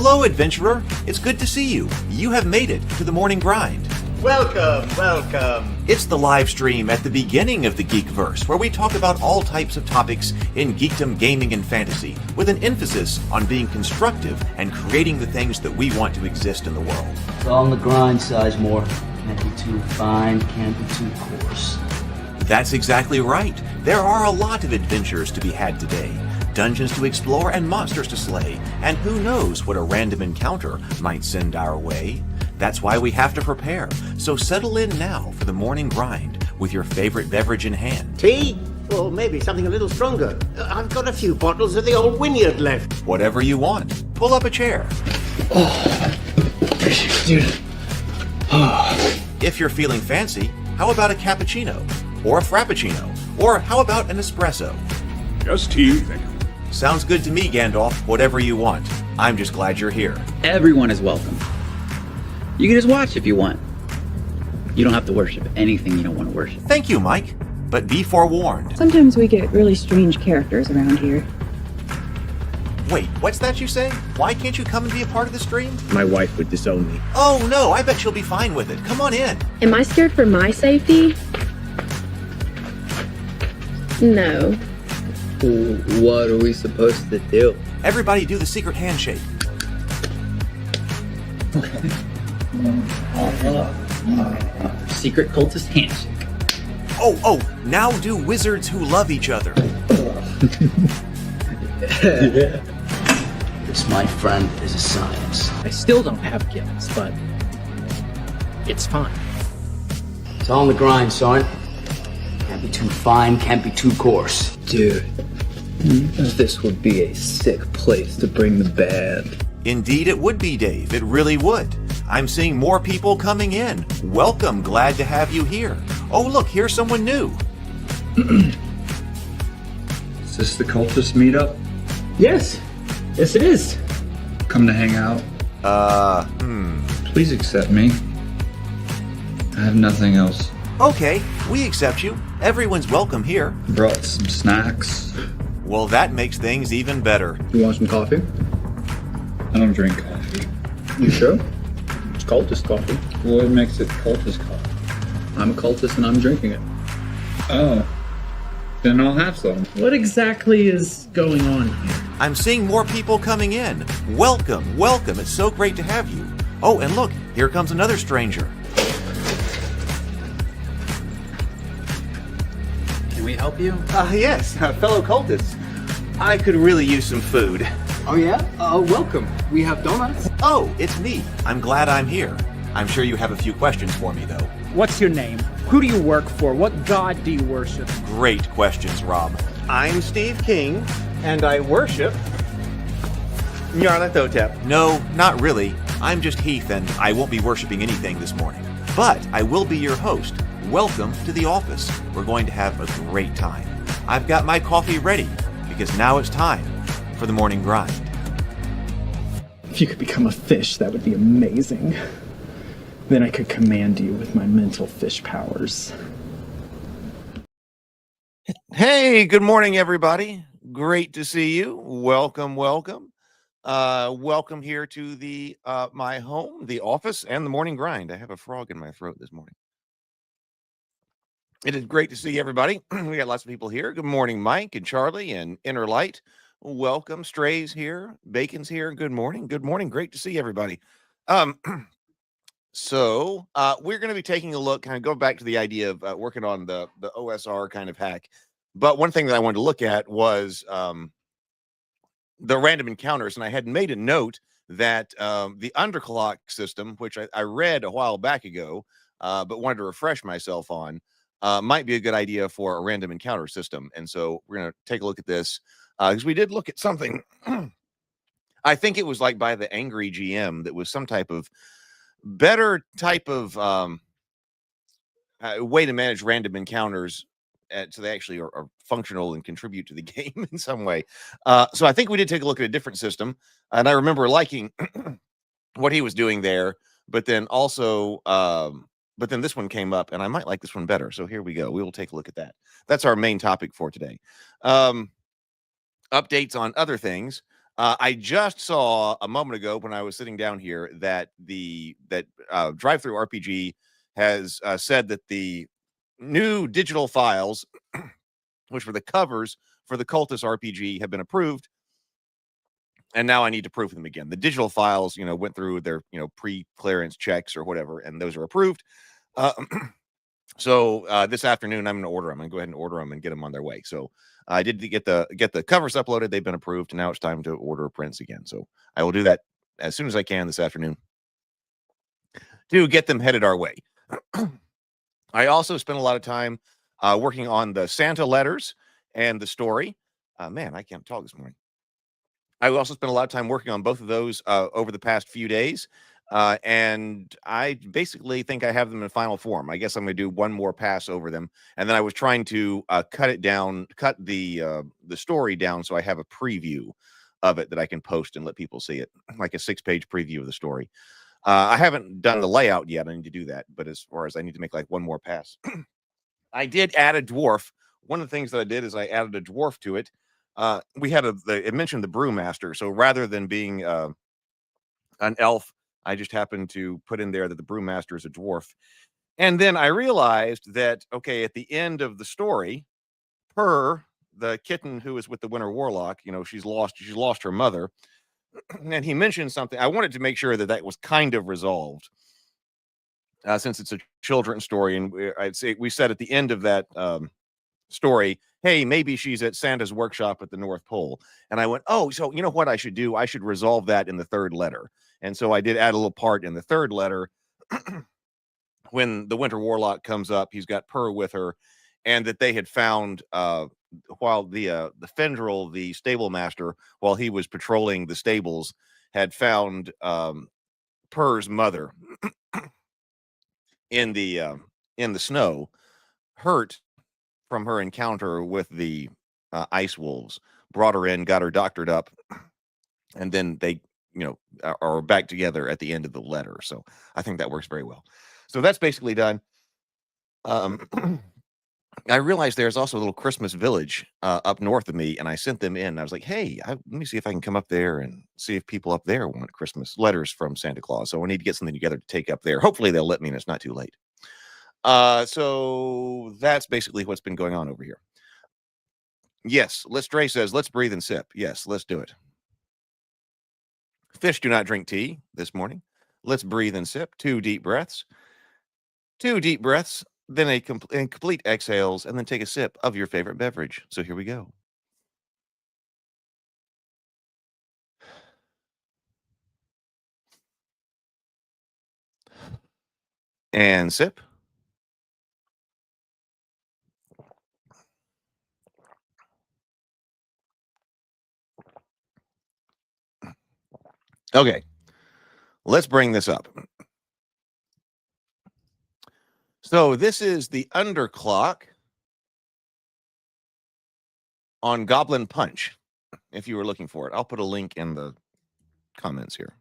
Hello, adventurer. It's good to see you. You have made it to the morning grind. Welcome, welcome. It's the live stream at the beginning of the Geekverse, where we talk about all types of topics in geekdom, gaming, and fantasy, with an emphasis on being constructive and creating the things that we want to exist in the world. It's all on the grind, Sizemore. Can't be too fine, can't be too coarse. That's exactly right. There are a lot of adventures to be had today. Dungeons to explore and monsters to slay, and who knows what a random encounter might send our way. That's why we have to prepare, so settle in now for the morning grind with your favorite beverage in hand. Tea? Or maybe something a little stronger. I've got a few bottles of the old Wynyard left. Whatever you want. Pull up a chair. Dude. If you're feeling fancy, how about a cappuccino? Or a frappuccino? Or how about an espresso? Just tea, thank you. Sounds good to me, Gandalf. Whatever you want. I'm just glad you're here. Everyone is welcome. You can just watch if you want. You don't have to worship anything you don't want to worship. Thank you, Mike. But be forewarned. Sometimes we get really strange characters around here. Wait, what's that you say? Why can't you come and be a part of the stream? My wife would disown me. Oh no, I bet she'll be fine with it. Come on in. Am I scared for my safety? No. What are we supposed to do? Everybody do the secret handshake. Secret cultist handshake. Oh, now do wizards who love each other. This, my friend, is a science. I still don't have gifts, but it's fine. It's all on the grind, son. Can't be too fine, can't be too coarse. Dude, this would be a sick place to bring the band. Indeed it would be, Dave. It really would. I'm seeing more people coming in. Welcome, glad to have you here. Oh, look, here's someone new. Is this the cultist meetup? Yes it is. Come to hang out? Please accept me. I have nothing else. Okay, we accept you. Everyone's welcome here. Brought some snacks. Well, that makes things even better. You want some coffee? I don't drink coffee. You sure? It's cultist coffee. What makes it cultist coffee? I'm a cultist and I'm drinking it. Oh. Then I'll have some. What exactly is going on here? I'm seeing more people coming in. Welcome. It's so great to have you. Oh, and look, here comes another stranger. Can we help you? Yes, fellow cultists. I could really use some food. Oh yeah? Welcome. We have donuts. Oh, it's me. I'm glad I'm here. I'm sure you have a few questions for me, though. What's your name? Who do you work for? What god do you worship? Great questions, Rob. I'm Steve King, and I worship Nyarlathotep. No, not really. I'm just Heath, and I won't be worshiping anything this morning. But I will be your host. Welcome to the office. We're going to have a great time. I've got my coffee ready, because now it's time for the morning grind. If you could become a fish, that would be amazing. Then I could command you with my mental fish powers. Hey, good morning, everybody. Great to see you. Welcome. Welcome here to the my home, the office, and the morning grind. I have a frog in my throat this morning. It is great to see everybody. We got lots of people here. Good morning, Mike and Charlie and Inner Light. Welcome. Stray's here. Bacon's here. Good morning. Great to see everybody. So we're going to be taking a look, kind of go back to the idea of working on the OSR kind of hack. But one thing that I wanted to look at was the random encounters. And I had made a note that the Underclock system, which I read a while back ago, but wanted to refresh myself on, might be a good idea for a random encounter system. And so we're going to take a look at this because we did look at something. I think it was like by the Angry GM that was some type of better type of way to manage random encounters so they actually are functional and contribute to the game in some way. So I think we did take a look at a different system, and I remember liking what he was doing there, but then also but then this one came up and I might like this one better. So here we go. We will take a look at that. That's our main topic for today. Updates on other things. I just saw a moment ago when I was sitting down here that Drive-Thru RPG has said that the new digital files, which were the covers for the Cultist RPG, have been approved. And now I need to proof them again. The digital files, went through their, pre-clearance checks or whatever, and those are approved. So this afternoon, I'm going to order them. I'm going to go ahead and order them and get them on their way. So I did get the covers uploaded. They've been approved. And now it's time to order prints again. So I will do that as soon as I can this afternoon to get them headed our way. I also spent a lot of time working on the Santa letters and the story. Man, I can't talk this morning. I also spent a lot of time working on both of those over the past few days. And I basically think I have them in final form. I guess I'm going to do one more pass over them. And then I was trying to cut the story down so I have a preview of it that I can post and let people see it, like a 6-page preview of the story. I haven't done the layout yet. I need to do that. But as far as I need to make like one more pass, I did add a dwarf. One of the things that I did is I added a dwarf to it. We had it mentioned the brewmaster. So rather than being an elf, I just happened to put in there that the brewmaster is a dwarf. And then I realized that, okay, at the end of the story, the kitten who is with the Winter Warlock, she's lost her mother. And he mentioned something. I wanted to make sure that was kind of resolved since it's a children's story. And we said at the end of that story, hey, maybe she's at Santa's workshop at the North Pole. And I went, oh, so you know what I should do? I should resolve that in the third letter. And so I did add a little part in the third letter. When the Winter Warlock comes up, he's got Purr with her, and that they had found while the Fendril, the stable master, while he was patrolling the stables, had found Purr's mother in the snow, hurt from her encounter with the ice wolves. Brought her in, got her doctored up, and then they are back together at the end of the letter. So I think that works very well. So that's basically done. I realized there's also a little Christmas village up north of me, and I sent them in. I was like, hey, let me see if I can come up there and see if people up there want Christmas letters from Santa Claus. So I need to get something together to take up there. Hopefully they'll let me, and it's not too late. So that's basically what's been going on over here. Yes, Dre says, let's breathe and sip. Yes, let's do it. Fish do not drink tea this morning. Let's breathe and sip. 2 deep breaths. 2 deep breaths, then complete exhales, and then take a sip of your favorite beverage. So here we go. And sip. Okay, let's bring this up. So this is the Underclock on Goblin Punch, if you were looking for it. I'll put a link in the comments here.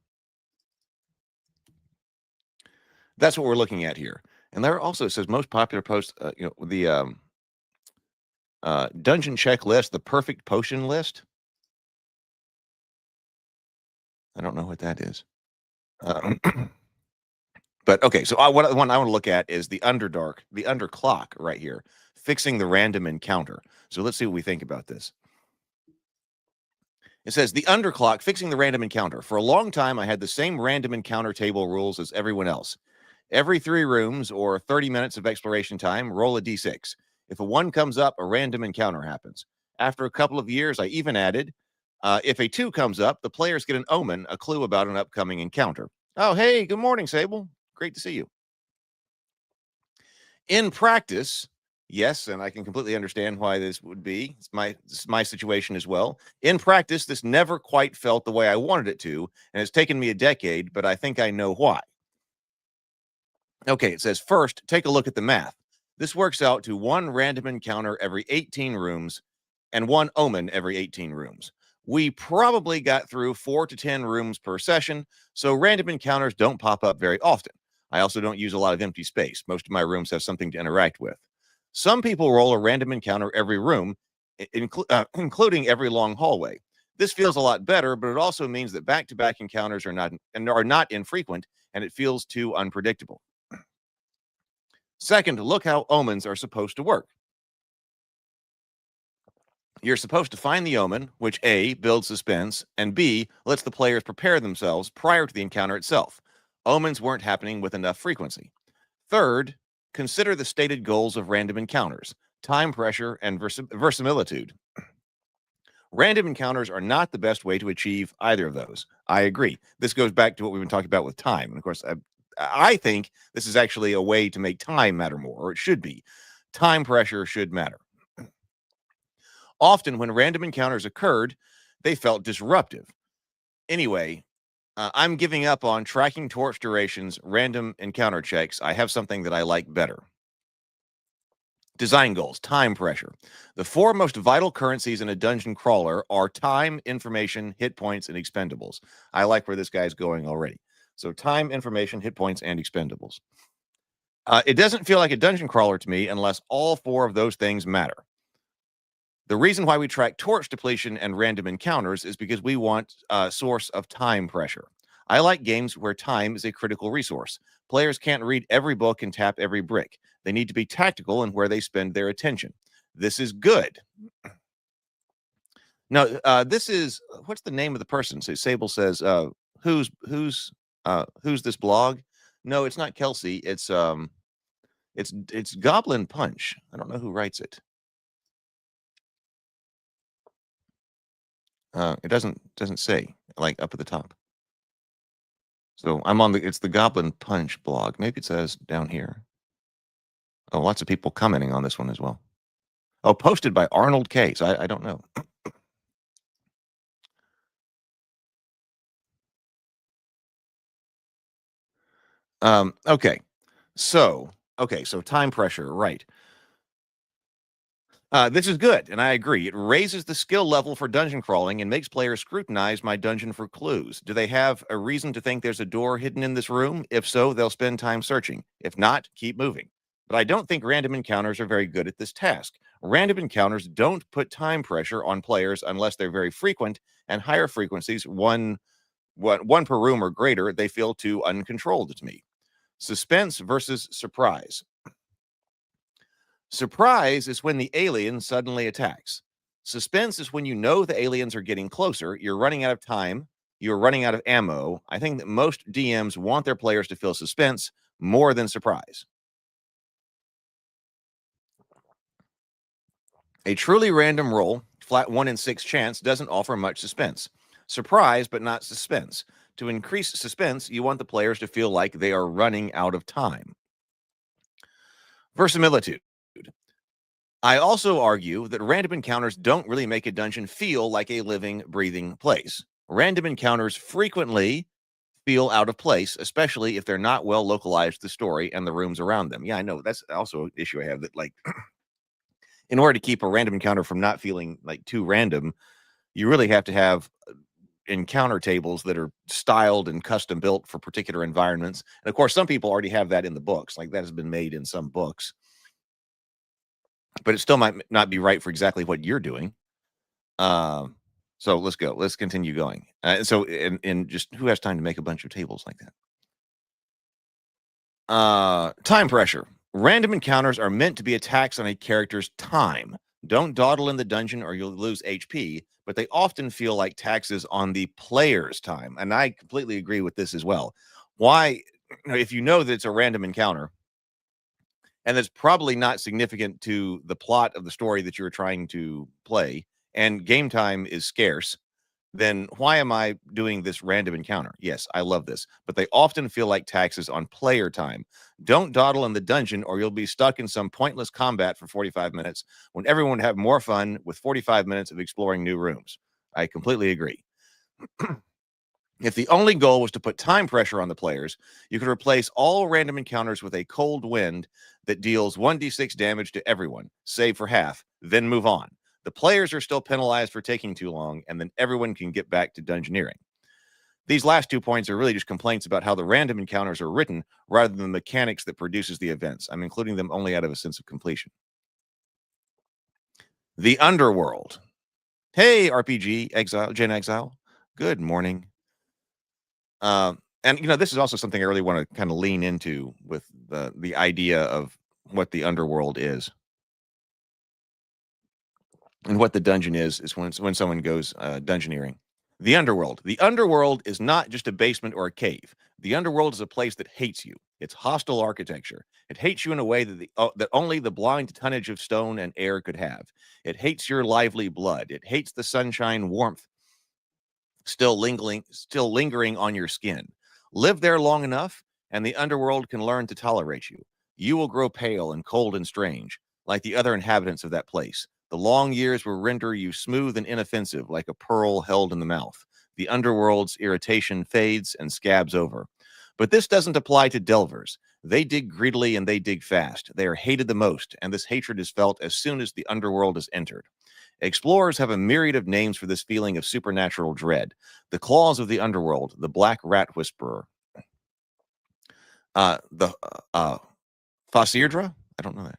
That's what we're looking at here. And there also says most popular post, the dungeon checklist, the perfect potion list. I don't know what that is. But okay, so one I want to look at is the Underclock right here, fixing the random encounter. So let's see what we think about this. It says the Underclock, fixing the random encounter. For a long time, I had the same random encounter table rules as everyone else. Every 3 rooms or 30 minutes of exploration time, roll a d6. If a 1 comes up, a random encounter happens. After a couple of years, I even added, if a 2 comes up, the players get an omen, a clue about an upcoming encounter. Oh, hey, good morning, Sable. Great to see you. In practice, yes, and I can completely understand why this would be. It's my situation as well. In practice, this never quite felt the way I wanted it to, and it's taken me a decade, but I think I know why. Okay, it says, first, take a look at the math. This works out to 1 random encounter every 18 rooms and 1 omen every 18 rooms. We probably got through 4 to 10 rooms per session, so random encounters don't pop up very often. I also don't use a lot of empty space. Most of my rooms have something to interact with. Some people roll a random encounter every room, including every long hallway. This feels a lot better, but it also means that back-to-back encounters are not infrequent, and it feels too unpredictable. Second, look how omens are supposed to work. You're supposed to find the omen, which A, builds suspense, and B, lets the players prepare themselves prior to the encounter itself. Omens weren't happening with enough frequency. Third, consider the stated goals of random encounters: time pressure and verisimilitude. Random encounters are not the best way to achieve either of those. I agree. This goes back to what we've been talking about with time. And of course, I think this is actually a way to make time matter more, or it should be. Time pressure should matter. Often, when random encounters occurred, they felt disruptive. Anyway, I'm giving up on tracking torch durations, random encounter checks. I have something that I like better. Design goals, time pressure. The 4 most vital currencies in a dungeon crawler are time, information, hit points, and expendables. I like where this guy's going already. So time, information, hit points, and expendables. It doesn't feel like a dungeon crawler to me unless all 4 of those things matter. The reason why we track torch depletion and random encounters is because we want a source of time pressure. I like games where time is a critical resource. Players can't read every book and tap every brick. They need to be tactical in where they spend their attention. This is good. Now, this is, what's the name of the person? So Sable says, who's this blog? No, it's not Kelsey. It's Goblin Punch. I don't know who writes it. It doesn't say, like, up at the top. So I'm on it's the Goblin Punch blog. Maybe it says down here. Oh, lots of people commenting on this one as well. Oh, posted by Arnold K. So I don't know. Okay. So time pressure, right. This is good, and I agree. It raises the skill level for dungeon crawling and makes players scrutinize my dungeon for clues. Do they have a reason to think there's a door hidden in this room? If so, they'll spend time searching. If not, keep moving. But I don't think random encounters are very good at this task. Random encounters don't put time pressure on players unless they're very frequent, and higher frequencies, one per room or greater, they feel too uncontrolled to me. Suspense versus surprise. Surprise is when the alien suddenly attacks. Suspense is when you know the aliens are getting closer, you're running out of time, you're running out of ammo. I think that most DMs want their players to feel suspense more than surprise. A truly random roll, flat 1 in 6 chance, doesn't offer much suspense. Surprise, but not suspense. To increase suspense, you want the players to feel like they are running out of time. Verisimilitude. I also argue that random encounters don't really make a dungeon feel like a living, breathing place. Random encounters frequently feel out of place, especially if they're not well localized to the story and the rooms around them. Yeah, I know. That's also an issue I have, that, like, in order to keep a random encounter from not feeling like too random, you really have to have encounter tables that are styled and custom built for particular environments. And of course, some people already have that in the books. Like, that has been made in some books. But it still might not be right for exactly what you're doing. So let's go. Let's continue going. So just who has time to make a bunch of tables like that? Time pressure. Random encounters are meant to be attacks on a character's time. Don't dawdle in the dungeon or you'll lose HP, but they often feel like taxes on the player's time. And I completely agree with this as well. Why, if you know that it's a random encounter, and that's probably not significant to the plot of the story that you're trying to play, and game time is scarce, then why am I doing this random encounter? Yes, I love this, but they often feel like taxes on player time. Don't dawdle in the dungeon or you'll be stuck in some pointless combat for 45 minutes when everyone would have more fun with 45 minutes of exploring new rooms. I completely agree. If the only goal was to put time pressure on the players, you could replace all random encounters with a cold wind that deals 1d6 damage to everyone, save for half, then move on. The players are still penalized for taking too long, and then everyone can get back to dungeoneering. These last 2 points are really just complaints about how the random encounters are written rather than the mechanics that produces the events. I'm including them only out of a sense of completion. The Underworld. Hey, RPG Exile, Gen Exile. Good morning. And this is also something I really want to kind of lean into with the idea of what the underworld is. And what the dungeon is when someone goes dungeoneering. The underworld. The underworld is not just a basement or a cave. The underworld is a place that hates you. It's hostile architecture. It hates you in a way that only the blind tonnage of stone and air could have. It hates your lively blood. It hates the sunshine warmth still lingering on your skin. Live there long enough, and the underworld can learn to tolerate you. You will grow pale and cold and strange, like the other inhabitants of that place. The long years will render you smooth and inoffensive, like a pearl held in the mouth. The underworld's irritation fades and scabs over. But this doesn't apply to delvers. They dig greedily and they dig fast. They are hated the most, and this hatred is felt as soon as the underworld is entered. Explorers have a myriad of names for this feeling of supernatural dread. The claws of the underworld, the black rat whisperer, the Fasirdra. I don't know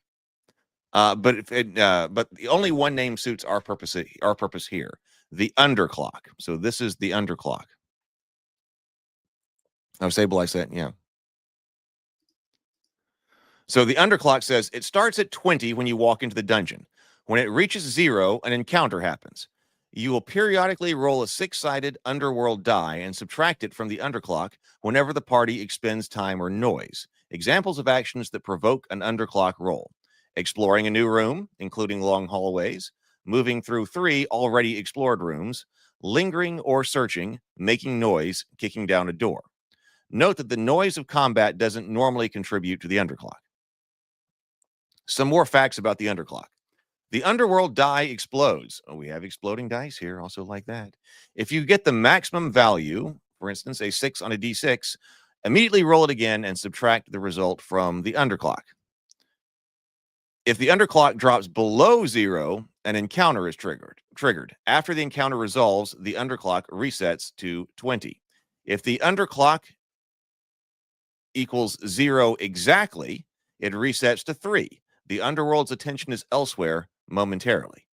that. But the only one name suits our purpose here. The Underclock. So this is the Underclock. I was able, I said, yeah. So the Underclock says it starts at 20 when you walk into the dungeon. When it reaches 0, an encounter happens. You will periodically roll a 6-sided underworld die and subtract it from the Underclock whenever the party expends time or noise. Examples of actions that provoke an Underclock roll: exploring a new room, including long hallways, moving through 3 already explored rooms, lingering or searching, making noise, kicking down a door. Note that the noise of combat doesn't normally contribute to the Underclock. Some more facts about the Underclock. The underworld die explodes. Oh, we have exploding dice here, also like that. If you get the maximum value, for instance, a 6 on a d6, immediately roll it again and subtract the result from the Underclock. If the Underclock drops below 0, an encounter is triggered. After the encounter resolves, the Underclock resets to 20. If the Underclock equals 0 exactly, it resets to 3. The underworld's attention is elsewhere momentarily.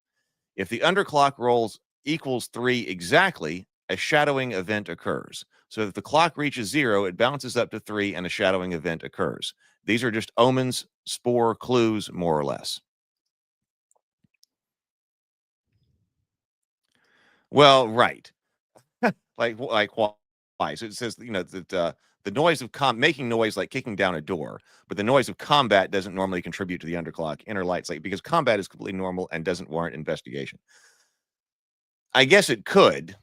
If the underclock rolls equals 3 exactly, a shadowing event occurs. So if the clock reaches 0, it bounces up to 3 and a shadowing event occurs. These are just omens, spore, clues, more or less. Well, right. like why? So it says, that the noise of making noise like kicking down a door, but the noise of combat doesn't normally contribute to the underclock. Inner lights, because combat is completely normal and doesn't warrant investigation. I guess it could,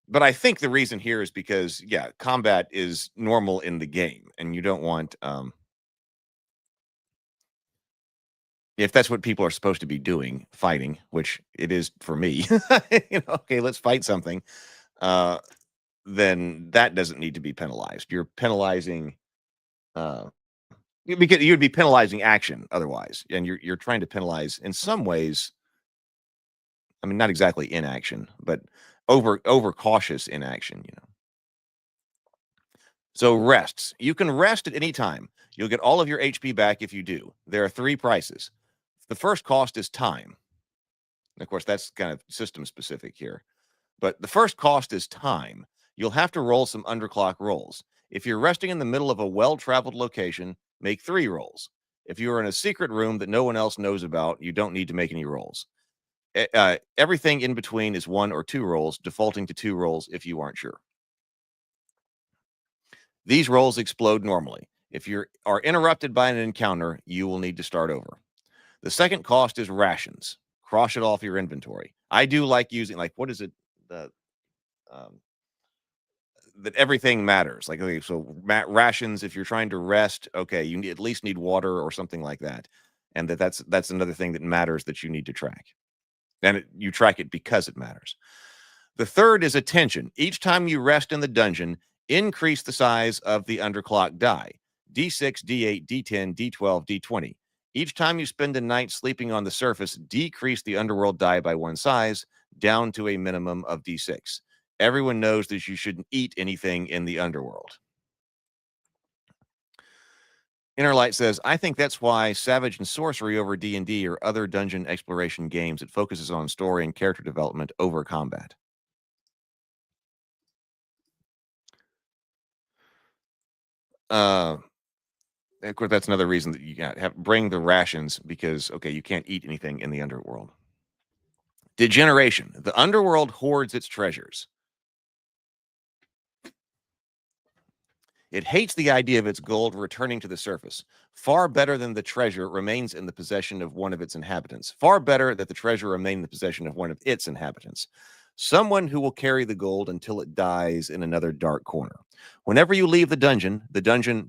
but I think the reason here is because, combat is normal in the game, and you don't want, if that's what people are supposed to be doing, fighting, which it is for me, okay, let's fight something. Then that doesn't need to be penalized. You're penalizing, because you'd be penalizing action otherwise, and you're trying to penalize in some ways. I mean, not exactly inaction, but over cautious inaction. So rests. You can rest at any time. You'll get all of your HP back if you do. There are 3 prices. The first cost is time. And of course, that's kind of system specific here. But the first cost is time. You'll have to roll some underclock rolls. If you're resting in the middle of a well-traveled location, make 3 rolls. If you are in a secret room that no one else knows about, you don't need to make any rolls. Everything in between is 1 or 2 rolls, defaulting to 2 rolls if you aren't sure. These rolls explode normally. If you are interrupted by an encounter, you will need to start over. The second cost is rations. Cross it off your inventory. I do like using, what is it? That everything matters. Okay, so rations, if you're trying to rest, okay, you at least need water or something like that. And that's another thing that matters that you need to track. And you track it because it matters. The third is attention. Each time you rest in the dungeon, increase the size of the underclock die. D6, D8, D10, D12, D20. Each time you spend a night sleeping on the surface, decrease the underworld die by 1 size, down to a minimum of D6. Everyone knows that you shouldn't eat anything in the underworld. Innerlight says, I think that's why Savage and Sorcery over D&D or other dungeon exploration games. It focuses on story and character development over combat. Of course, that's another reason that you got have bring the rations because, okay, you can't eat anything in the underworld. Degeneration. The underworld hoards its treasures. It hates the idea of its gold returning to the surface. Far better than the treasure remains in the possession of one of its inhabitants. Far better that the treasure remain in the possession of one of its inhabitants. Someone who will carry the gold until it dies in another dark corner. Whenever you leave the dungeon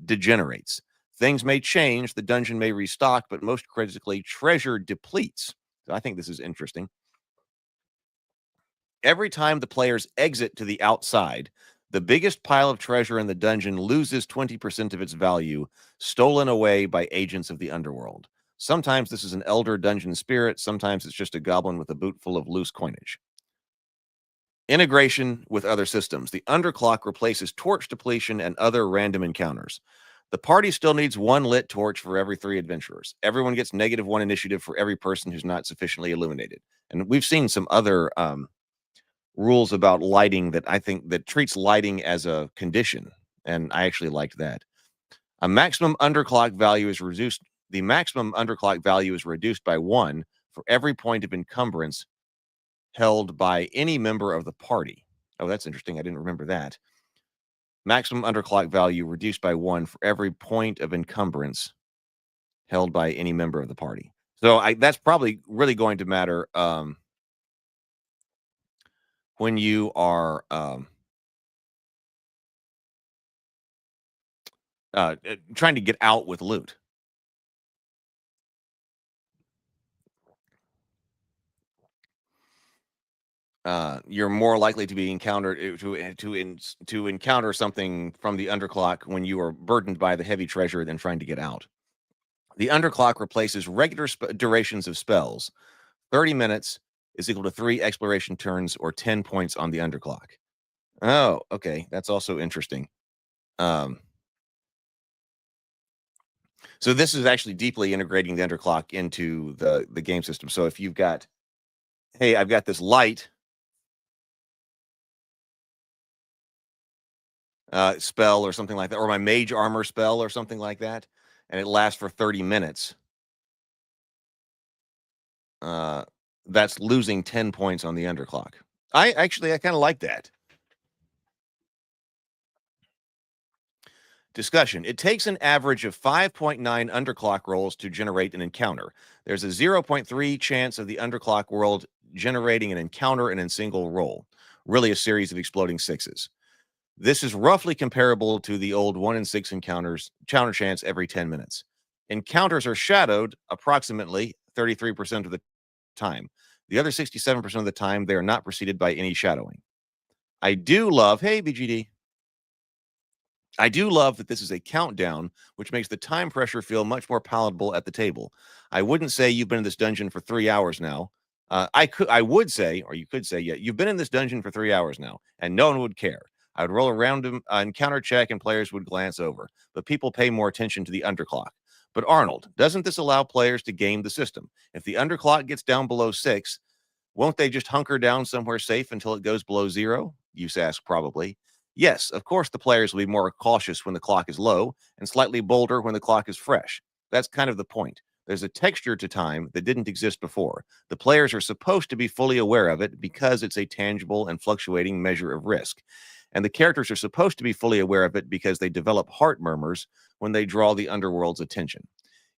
degenerates. Things may change, the dungeon may restock, but most critically, treasure depletes. So I think this is interesting. Every time the players exit to the outside, the biggest pile of treasure in the dungeon loses 20% of its value, stolen away by agents of the underworld. Sometimes this is an elder dungeon spirit, sometimes it's just a goblin with a boot full of loose coinage. Integration with other systems. The Underclock replaces torch depletion and other random encounters. The party still needs one lit torch for every 3 adventurers. Everyone gets -1 initiative for every person who's not sufficiently illuminated. And we've seen some other rules about lighting that I think that treats lighting as a condition, and I actually liked that. A maximum underclock value is reduced. The maximum underclock value is reduced by 1 for every point of encumbrance held by any member of the party. Oh, that's interesting. I didn't remember that. Maximum underclock value reduced by 1 for every point of encumbrance held by any member of the party. So that's probably really going to matter when you are trying to get out with loot. You're more likely to be encountered to encounter something from the underclock when you are burdened by the heavy treasure than trying to get out. The underclock replaces regular durations of spells. 30 minutes is equal to 3 exploration turns or 10 points on the underclock. Oh, okay, that's also interesting. So this is actually deeply integrating the underclock into the game system. So if you've got, hey, I've got this light spell or something like that, or my mage armor spell or something like that, and it lasts for 30 minutes. That's losing 10 points on the underclock. I kind of like that. Discussion. It takes an average of 5.9 underclock rolls to generate an encounter. There's a 0.3 chance of the underclock world generating an encounter in a single roll. Really a series of exploding 6s. This is roughly comparable to the old 1 in 6 encounters, counter chance every 10 minutes. Encounters are shadowed approximately 33% of the time. The other 67% of the time, they are not preceded by any shadowing. I do love, hey, BGD. I do love that this is a countdown, which makes the time pressure feel much more palatable at the table. I wouldn't say you've been in this dungeon for 3 hours now. I would say, or you could say, yeah, you've been in this dungeon for 3 hours now, and no one would care. I would roll a random encounter check, and players would glance over. But people pay more attention to the underclock. But Arnold, doesn't this allow players to game the system? If the underclock gets down below 6, won't they just hunker down somewhere safe until it goes below 0? You ask probably. Yes, of course, the players will be more cautious when the clock is low and slightly bolder when the clock is fresh. That's kind of the point. There's a texture to time that didn't exist before. The players are supposed to be fully aware of it because it's a tangible and fluctuating measure of risk. And the characters are supposed to be fully aware of it because they develop heart murmurs when they draw the underworld's attention.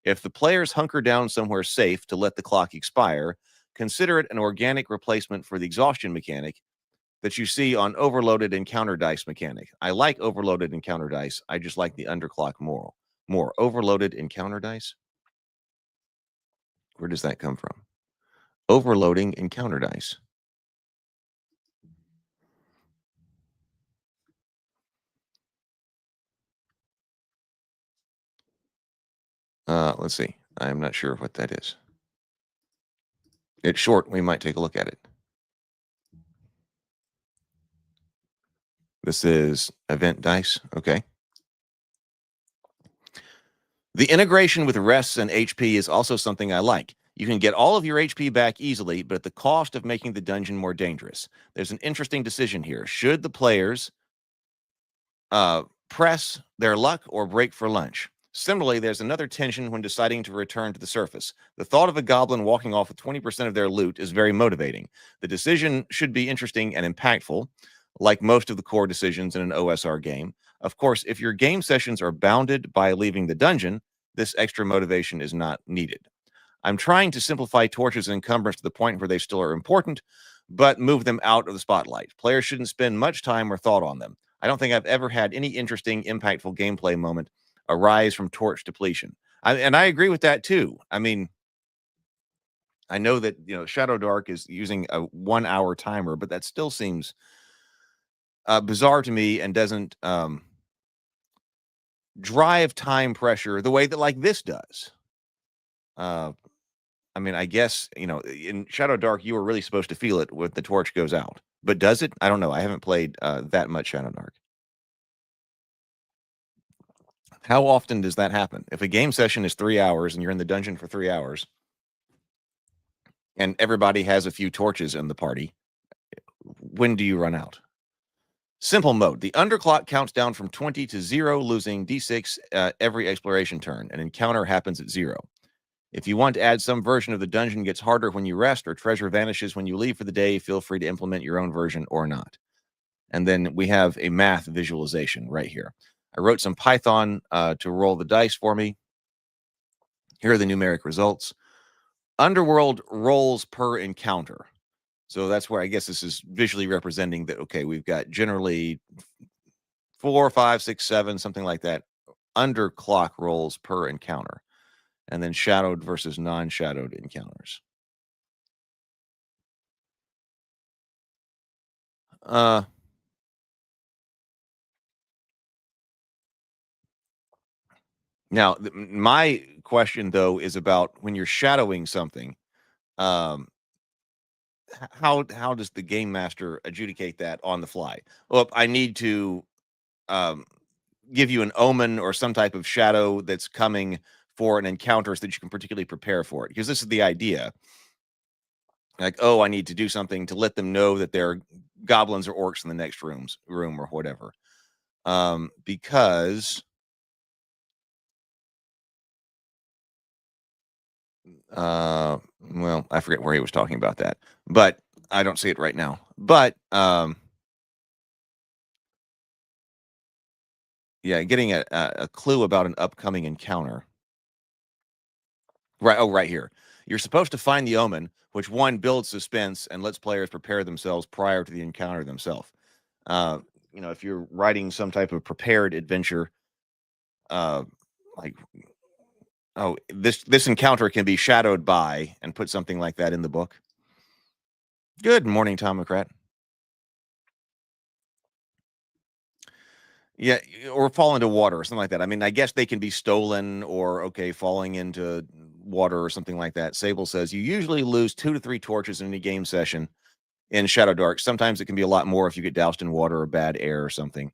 If the players hunker down somewhere safe to let the clock expire, consider it an organic replacement for the exhaustion mechanic that you see on overloaded encounter dice mechanic. I like overloaded encounter dice. I just like the underclock more. Overloaded encounter dice? Where does that come from? Overloading encounter dice. Let's see. I'm not sure what that is. It's short. We might take a look at it. This is event dice. Okay. The integration with rests and HP is also something I like. You can get all of your HP back easily, but at the cost of making the dungeon more dangerous. There's an interesting decision here. Should the players press their luck or break for lunch? Similarly, there's another tension when deciding to return to the surface. The thought of a goblin walking off with 20% of their loot is very motivating. The decision should be interesting and impactful, like most of the core decisions in an OSR game. Of course, if your game sessions are bounded by leaving the dungeon, this extra motivation is not needed. I'm trying to simplify torches and encumbrance to the point where they still are important, but move them out of the spotlight. Players shouldn't spend much time or thought on them. I don't think I've ever had any interesting, impactful gameplay moment arise from torch depletion. And I agree with that too. I mean, I know that Shadow Dark is using a 1 hour timer, but that still seems bizarre to me and doesn't drive time pressure the way that like this does. I mean, I guess in Shadow Dark you were really supposed to feel it when the torch goes out, but does it? I don't know. I haven't played that much Shadow Dark. How often does that happen? If a game session is 3 hours and you're in the dungeon for 3 hours and everybody has a few torches in the party, when do you run out? Simple mode. The underclock counts down from 20 to 0, losing D6 every exploration turn. An encounter happens at 0. If you want to add some version of the dungeon gets harder when you rest or treasure vanishes when you leave for the day, feel free to implement your own version or not. And then we have a math visualization right here. I wrote some Python to roll the dice for me. Here are the numeric results. Underworld rolls per encounter. So that's where I guess this is visually representing that, okay, we've got generally 4, 5, 6, 7, something like that, underclock rolls per encounter. And then shadowed versus non-shadowed encounters. Now, my question, though, is about when you're shadowing something, how does the game master adjudicate that on the fly? Well, I need to give you an omen or some type of shadow that's coming for an encounter so that you can particularly prepare for it. Because this is the idea. Like, oh, I need to do something to let them know that there are goblins or orcs in the next room or whatever. Because well, I forget where he was talking about that, but I don't see it right now. But yeah, getting a clue about an upcoming encounter. Right. Oh, right here. You're supposed to find the omen, which one builds suspense and lets players prepare themselves prior to the encounter themselves. If you're writing some type of prepared adventure, like, oh, this encounter can be shadowed by, and put something like that in the book. Good morning, Tomocrat. Yeah, or fall into water or something like that. I mean, I guess they can be stolen or, okay, falling into water or something like that. Sable says you usually lose 2 to 3 torches in any game session in Shadow Dark. Sometimes it can be a lot more if you get doused in water or bad air or something.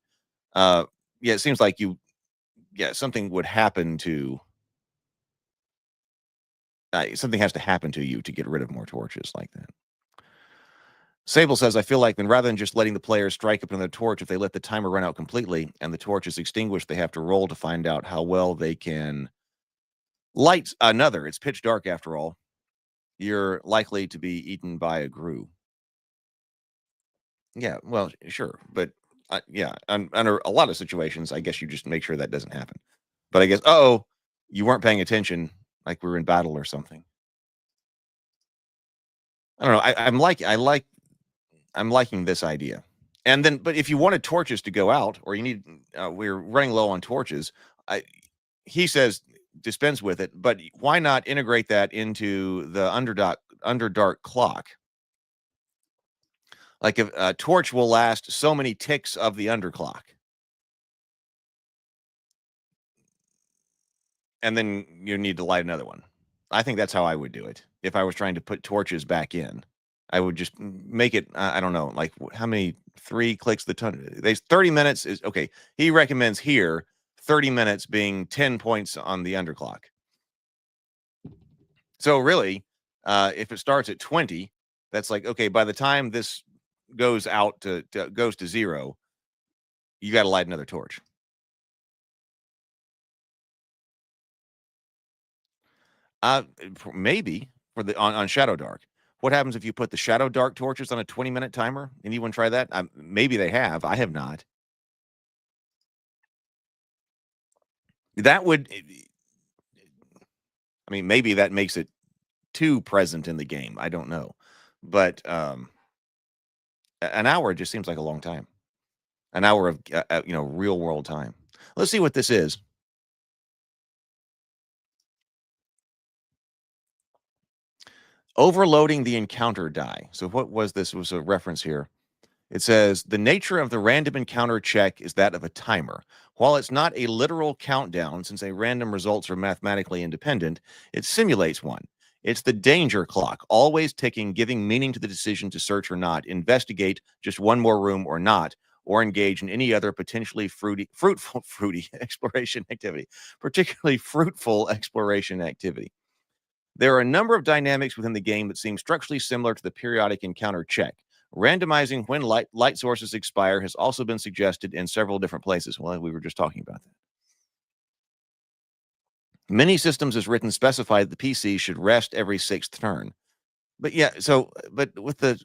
Yeah, it seems like something would happen to something has to happen to you to get rid of more torches like that. Sable says, I feel like then rather than just letting the players strike up another torch, if they let the timer run out completely and the torch is extinguished, they have to roll to find out how well they can light another. It's pitch dark after all. You're likely to be eaten by a grue. Yeah, well, sure. But yeah, under a lot of situations, I guess you just make sure that doesn't happen. But I guess, you weren't paying attention, like we were in battle or something. I don't know. I'm liking this idea. And then, but if you wanted torches to go out, or you need, we're running low on torches, he says dispense with it, but why not integrate that into the Underdark clock? Like if a torch will last so many ticks of the underclock. And then you need to light another one. I think that's how I would do it. If I was trying to put torches back in, I would just make it, I don't know, like how many 3 clicks the ton. 30 minutes is okay. He recommends here 30 minutes being 10 points on the underclock. So really, if it starts at 20, that's like, okay, by the time this goes out goes to 0, you got to light another torch. Maybe for the on Shadow Dark. What happens if you put the Shadow Dark torches on a 20-minute timer? Anyone try that? Maybe they have. I have not. That would, I mean, maybe that makes it too present in the game. I don't know, but an hour just seems like a long time. An hour of real world time. Let's see what this is. Overloading the encounter die. So what was this? Was a reference here. It says the nature of the random encounter check is that of a timer. While it's not a literal countdown, since a random results are mathematically independent, it simulates one. It's the danger clock, always ticking, giving meaning to the decision to search or not, investigate just one more room or not, or engage in any other potentially fruitful exploration activity, particularly fruitful exploration activity. There are a number of dynamics within the game that seem structurally similar to the periodic encounter check. Randomizing when light sources expire has also been suggested in several different places. Well, we were just talking about that. Many systems as written specify that the PC should rest every 6th turn. But yeah, but with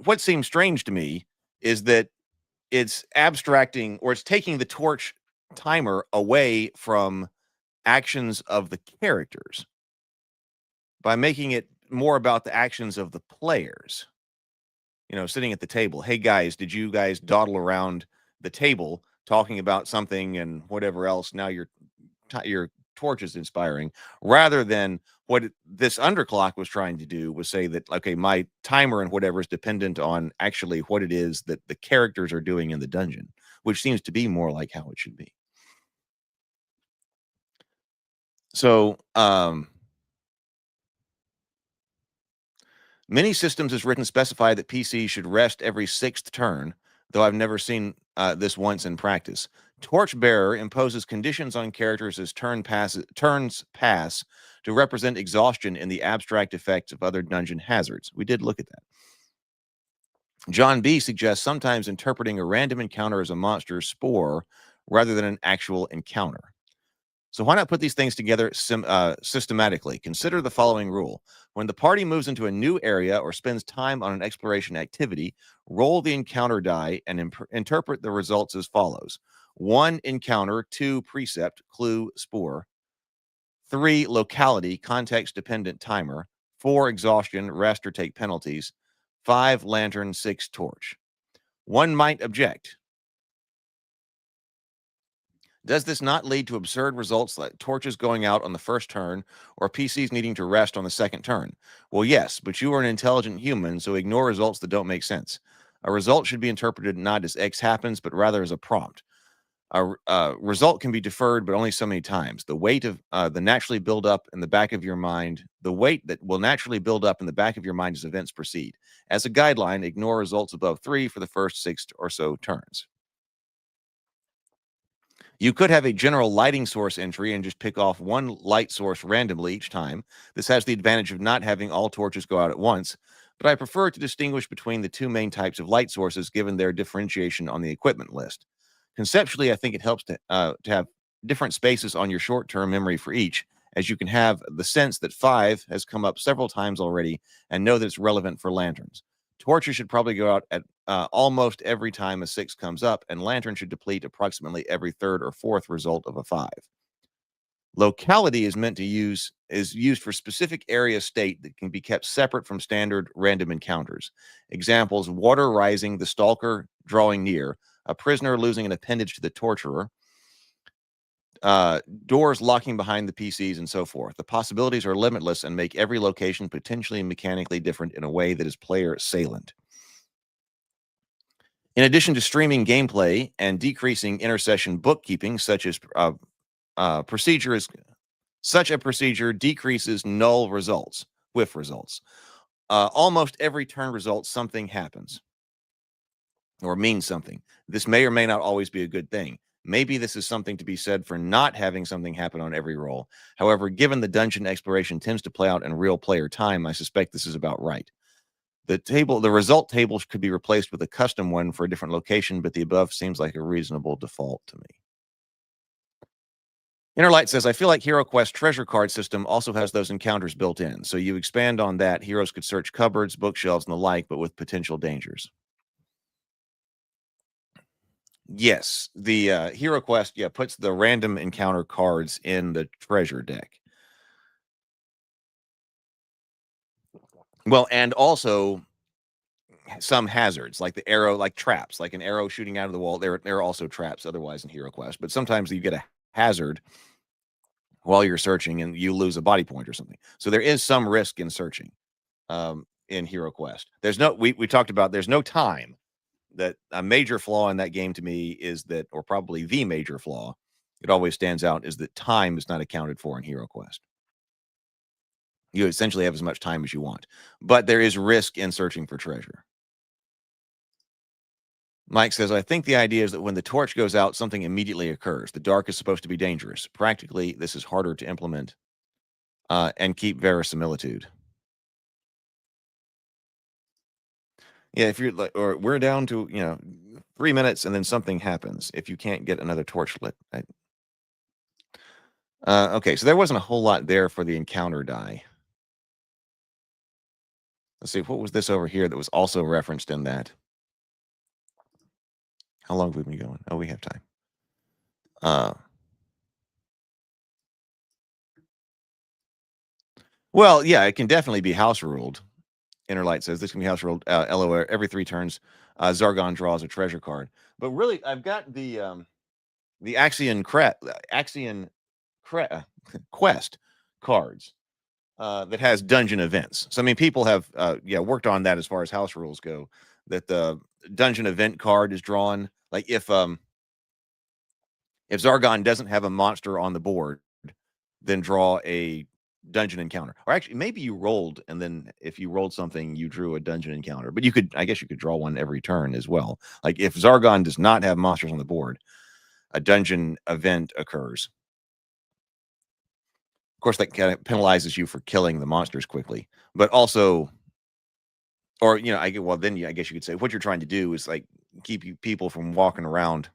what seems strange to me is that it's abstracting, or it's taking the torch timer away from actions of the characters by making it more about the actions of the players. Sitting at the table. Hey guys, did you guys dawdle around the table talking about something and whatever else? Now your torch is inspiring, rather than what this underclock was trying to do was say that, okay, my timer and whatever is dependent on actually what it is that the characters are doing in the dungeon, which seems to be more like how it should be. So, many systems as written specify that PC should rest every 6th turn, though I've never seen this once in practice. Torchbearer imposes conditions on characters as turns pass to represent exhaustion in the abstract effects of other dungeon hazards. We did look at that. John B. suggests sometimes interpreting a random encounter as a monster's spore rather than an actual encounter. So why not put these things together systematically? Consider the following rule. When the party moves into a new area or spends time on an exploration activity, roll the encounter die and interpret the results as follows. 1, encounter. 2, precept, clue, spore. 3, locality, context-dependent timer. 4, exhaustion, rest or take penalties. 5, lantern. 6, torch. One might object. Does this not lead to absurd results like torches going out on the first turn or PCs needing to rest on the second turn? Well, yes, but you are an intelligent human, so ignore results that don't make sense. A result should be interpreted not as X happens, but rather as a prompt. A result can be deferred, but only so many times. The weight of the naturally build up in the back of your mind, the weight that will naturally build up in the back of your mind as events proceed. As a guideline, ignore results above 3 for the first 6 or so turns. You could have a general lighting source entry and just pick off one light source randomly each time. This has the advantage of not having all torches go out at once, but I prefer to distinguish between the two main types of light sources given their differentiation on the equipment list. Conceptually, I think it helps to have different spaces on your short-term memory for each, as you can have the sense that 5 has come up several times already and know that it's relevant for lanterns. Torches should probably go out at almost every time a 6 comes up, and lantern should deplete approximately every 3rd or 4th result of a 5. Locality is used for specific area state that can be kept separate from standard random encounters. Examples: water rising, the stalker drawing near, a prisoner losing an appendage to the torturer, doors locking behind the PCs, and so forth. The possibilities are limitless and make every location potentially and mechanically different in a way that is player salient. In addition to streaming gameplay and decreasing intercession bookkeeping, such a procedure decreases null results, whiff results. Almost every turn result, something happens or means something. This may or may not always be a good thing. Maybe this is something to be said for not having something happen on every roll. However, given the dungeon exploration tends to play out in real player time, I suspect this is about right. The result table could be replaced with a custom one for a different location, but the above seems like a reasonable default to me. Innerlight says, I feel like Hero Quest treasure card system also has those encounters built in. So you expand on that, heroes could search cupboards, bookshelves, and the like, but with potential dangers. Yes, the Hero Quest, puts the random encounter cards in the treasure deck. Well, and also some hazards, like the arrow, like traps, like an arrow shooting out of the wall. There are also traps otherwise in Hero Quest, but sometimes you get a hazard while you're searching and you lose a body point or something. So there is some risk in searching in Hero Quest. There's no, we talked about, there's no time. That a major flaw in that game to me is that, or probably the major flaw, it always stands out, is that time is not accounted for in Hero Quest. You essentially have as much time as you want, but there is risk in searching for treasure. Mike says, I think the idea is that when the torch goes out, something immediately occurs. The dark is supposed to be dangerous. Practically, this is harder to implement and keep verisimilitude. Yeah, if you're like, or we're down to, 3 minutes and then something happens if you can't get another torch lit. Okay, so there wasn't a whole lot there for the encounter die. Let's see, what was this over here that was also referenced in that? How long have we been going? Oh, we have time. Well, yeah, it can definitely be house ruled. Innerlight says this can be house ruled. LOL, every 3 turns, Zargon draws a treasure card. But really, I've got the Axion Quest cards that has dungeon events. So I mean, people have worked on that as far as house rules go. That the dungeon event card is drawn. Like if Zargon doesn't have a monster on the board, then draw a dungeon encounter. Or actually, maybe you rolled, and then if you rolled something, you drew a dungeon encounter. But you could, I guess you could draw one every turn as well. Like if Zargon does not have monsters on the board, a dungeon event occurs. Of course, that kind of penalizes you for killing the monsters quickly, but also, or I guess you could say what you're trying to do is like keep people from walking around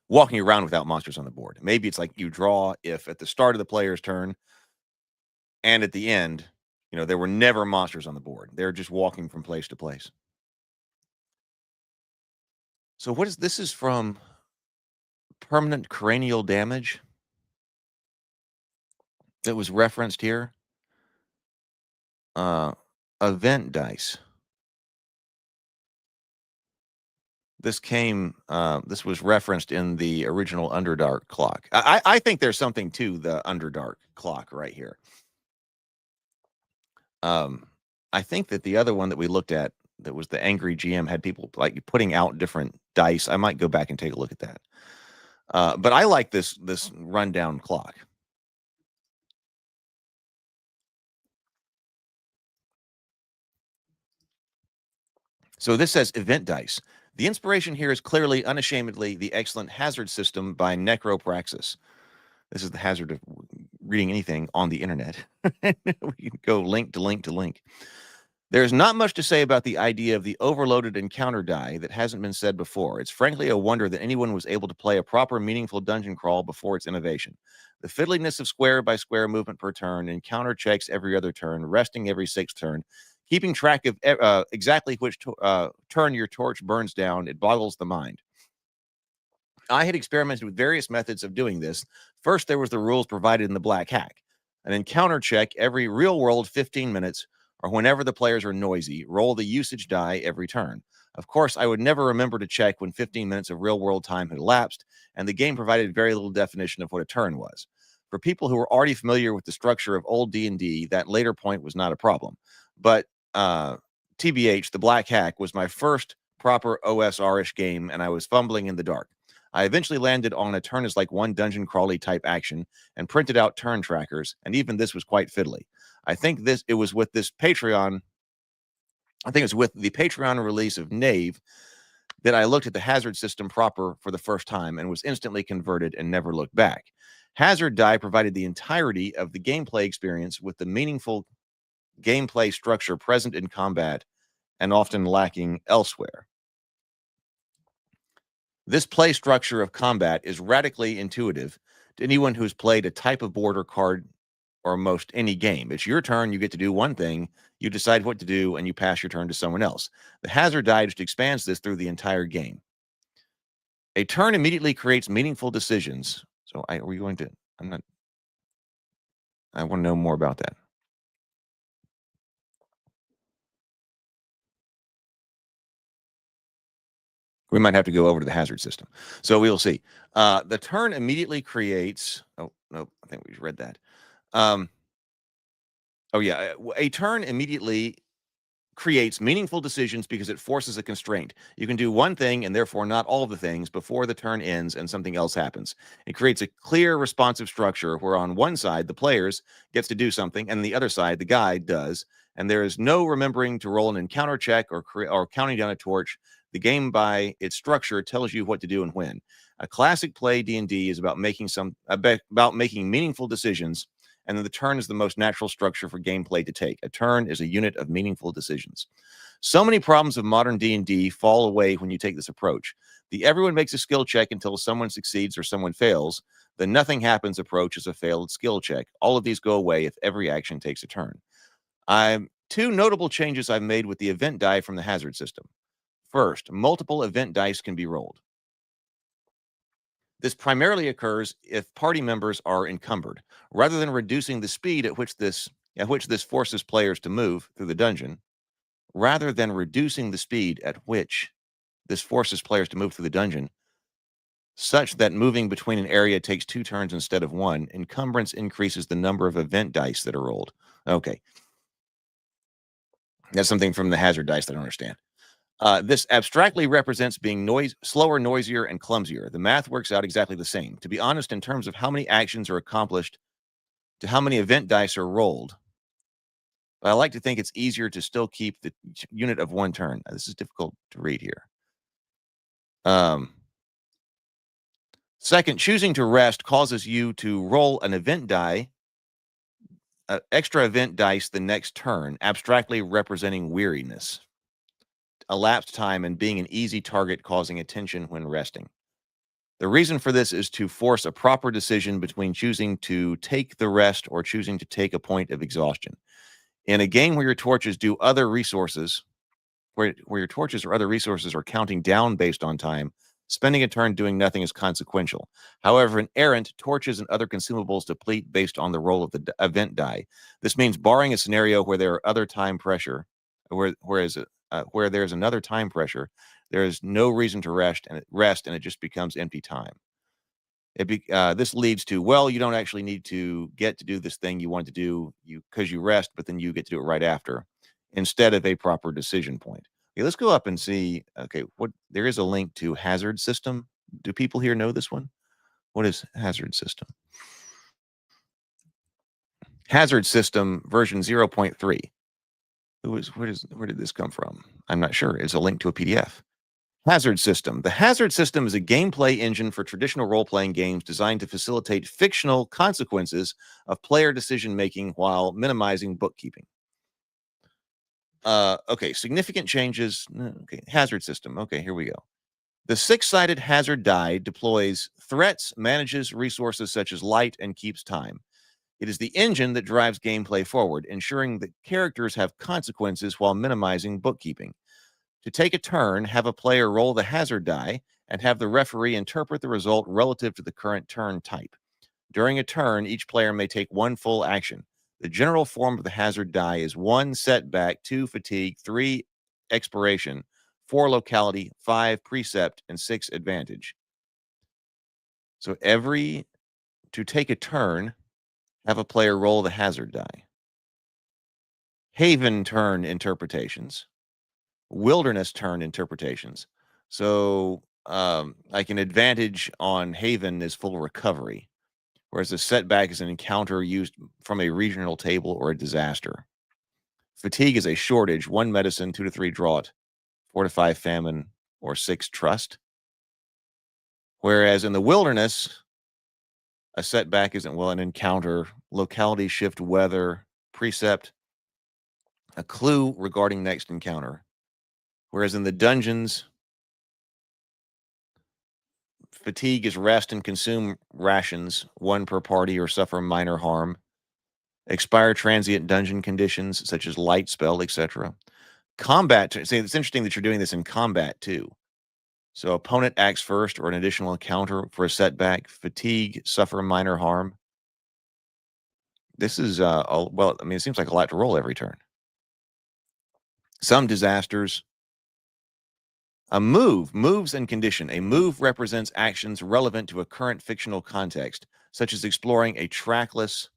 without monsters on the board. Maybe it's like you draw if at the start of the player's turn and at the end, there were never monsters on the board. They're just walking from place to place. So this is from permanent cranial damage that was referenced here. Event dice. This was referenced in the original Underdark clock. I think there's something to the Underdark clock right here. I think that the other one that we looked at, that was the Angry GM, had people like putting out different dice. I might go back and take a look at that. But I like this rundown clock. So this says event dice. The inspiration here is clearly, unashamedly, the excellent hazard system by Necropraxis. This is the hazard of reading anything on the internet. We can go link to link to link. There's not much to say about the idea of the overloaded encounter die that hasn't been said before. It's frankly a wonder that anyone was able to play a proper, meaningful dungeon crawl before its innovation. The fiddliness of square by square movement per turn, encounter checks every other turn, resting every 6th turn, keeping track of exactly which turn your torch burns down, it boggles the mind. I had experimented with various methods of doing this. First, there was the rules provided in the Black Hack. An encounter check every real-world 15 minutes, or whenever the players are noisy, roll the usage die every turn. Of course, I would never remember to check when 15 minutes of real-world time had elapsed, and the game provided very little definition of what a turn was. For people who were already familiar with the structure of old D&D, that later point was not a problem. But TBH, the Black Hack, was my first proper OSR-ish game, and I was fumbling in the dark. I eventually landed on a turn as like one dungeon crawly type action and printed out turn trackers, and even this was quite fiddly. I think it was with the Patreon release of Knave that I looked at the hazard system proper for the first time and was instantly converted and never looked back. Hazard die provided the entirety of the gameplay experience with the meaningful gameplay structure present in combat and often lacking elsewhere. This play structure of combat is radically intuitive to anyone who's played a type of board or card or most any game. It's your turn, you get to do one thing, you decide what to do, and you pass your turn to someone else. The hazard die just expands this through the entire game. A turn immediately creates meaningful decisions. So are we going to, I want to know more about that. We might have to go over to the hazard system. So we will see. The turn immediately creates, oh, no, I think we read that. Oh, yeah. A turn immediately creates meaningful decisions because it forces a constraint. You can do one thing and therefore not all of the things before the turn ends and something else happens. It creates a clear responsive structure where on one side the players gets to do something and the other side the guide does, and there is no remembering to roll an encounter check or counting down a torch. The game by its structure tells you what to do and when. A classic play D&D is about making meaningful decisions, and then the turn is the most natural structure for gameplay to take. A turn is a unit of meaningful decisions. So many problems of modern D&D fall away when you take this approach. The everyone makes a skill check until someone succeeds or someone fails. The nothing happens approach is a failed skill check. All of these go away if every action takes a turn. Two notable changes I've made with the event die from the hazard system. First, multiple event dice can be rolled. This primarily occurs if party members are encumbered. Rather than reducing the speed at which this forces players to move through the dungeon, such that moving between an area takes 2 turns instead of 1, encumbrance increases the number of event dice that are rolled. Okay. That's something from the hazard dice that I don't understand. This abstractly represents being slower, noisier, and clumsier. The math works out exactly the same. To be honest, in terms of how many actions are accomplished to how many event dice are rolled, but I like to think it's easier to still keep the unit of 1 turn. This is difficult to read here. Second, choosing to rest causes you to roll an event die, extra event dice the next turn, abstractly representing weariness, elapsed time, and being an easy target causing attention when resting. The reason for this is to force a proper decision between choosing to take the rest or choosing to take a point of exhaustion. In a game where your torches do other resources, where your torches or other resources are counting down based on time, spending a turn doing nothing is consequential. However, in Errant, torches and other consumables deplete based on the roll of the event die. This means barring a scenario where there are other time pressure, where there's another time pressure, there is no reason to rest, and it just becomes empty time. This leads to, well, you don't actually need to get to do this thing you want to do because you rest, but then you get to do it right after, instead of a proper decision point. Okay, let's go up and see. Okay, there is a link to hazard system. Do people here know this one? What is hazard system? Hazard system version 0.3. Where did this come from? I'm not sure. It's a link to a PDF. Hazard system. The hazard system is a gameplay engine for traditional role-playing games designed to facilitate fictional consequences of player decision-making while minimizing bookkeeping. Okay, significant changes. Okay, hazard system. Okay, here we go. The 6-sided hazard die deploys threats, manages resources such as light, and keeps time. It is the engine that drives gameplay forward, ensuring that characters have consequences while minimizing bookkeeping. To take a turn, have a player roll the hazard die and have the referee interpret the result relative to the current turn type. During a turn, each player may take 1 full action. The general form of the hazard die is 1 setback, 2 fatigue, 3 expiration, 4 locality, 5 precept, and 6 advantage. So to take a turn, have a player roll the hazard die. Haven turn interpretations. Wilderness turn interpretations. So like an advantage on Haven is full recovery, whereas a setback is an encounter used from a regional table or a disaster. Fatigue is a shortage, 1 medicine, 2 to 3 drought, 4 to 5 famine, or 6 trust. Whereas in the wilderness, a setback isn't, well, an encounter, locality shift, weather, precept, a clue regarding next encounter. Whereas in the dungeons, fatigue is rest and consume rations, 1 per party, or suffer minor harm. Expire transient dungeon conditions such as light spell, etc. Combat. See, it's interesting that you're doing this in combat too. So opponent acts first or an additional encounter for a setback. Fatigue, suffer minor harm. This is well, I mean, it seems like a lot to roll every turn. Some disasters. A move, moves and condition. A move represents actions relevant to a current fictional context, such as exploring a trackless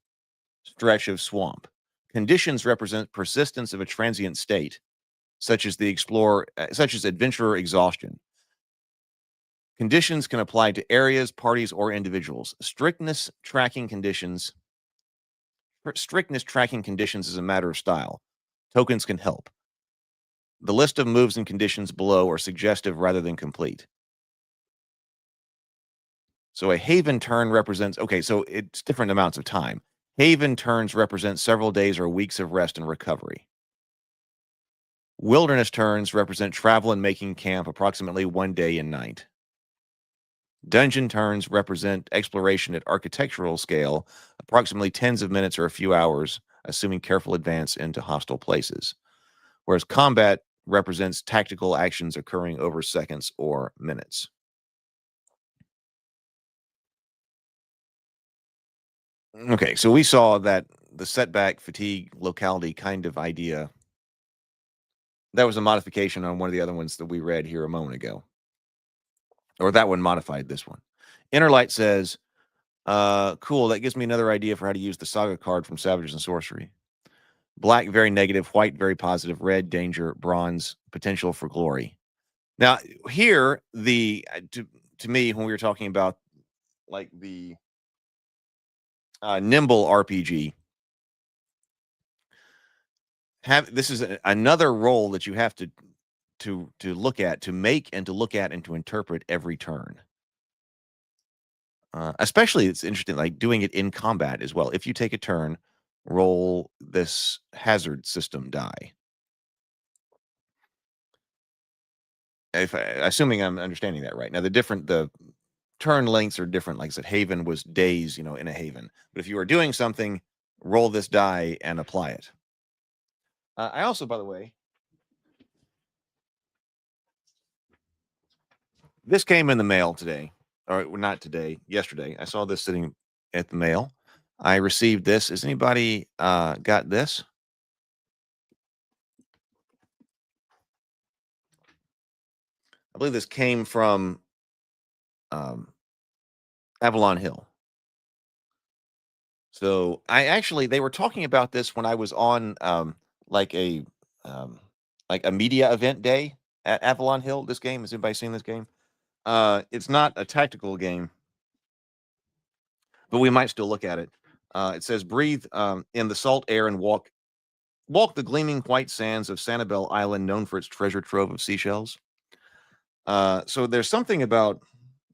stretch of swamp. Conditions represent persistence of a transient state, such as adventurer exhaustion. Conditions can apply to areas, parties, or individuals. Strictness tracking conditions is a matter of style. Tokens can help. The list of moves and conditions below are suggestive rather than complete. So a haven turn represents, okay, so it's different amounts of time. Haven turns represent several days or weeks of rest and recovery. Wilderness turns represent travel and making camp, approximately 1 day and night. Dungeon turns represent exploration at architectural scale, approximately tens of minutes or a few hours, assuming careful advance into hostile places. Whereas combat represents tactical actions occurring over seconds or minutes. Okay, so we saw that the setback, fatigue, locality kind of idea, that was a modification on one of the other ones that we read here a moment ago. Or that one modified this one. Innerlight says, cool, that gives me another idea for how to use the saga card from Savages and Sorcery. Black, very negative. White, very positive. Red, danger. Bronze, potential for glory. Now, here, to me, when we were talking about like the nimble RPG, this is another role that you have to look at, to make and to look at and to interpret every turn. Especially, it's interesting, like doing it in combat as well. If you take a turn, roll this hazard system die. Assuming I'm understanding that right. Now, the turn lengths are different. Like I said, Haven was days, in a Haven. But if you are doing something, roll this die and apply it. I also, by the way, this came in the mail today, or not today, yesterday. I saw this sitting at the mail. I received this. Has anybody got this? I believe this came from Avalon Hill. So they were talking about this when I was on like a media event day at Avalon Hill. This game, has anybody seen this game? It's not a tactical game, but we might still look at it. It says, breathe in the salt air and walk the gleaming white sands of Sanibel Island, known for its treasure trove of seashells. So there's something about,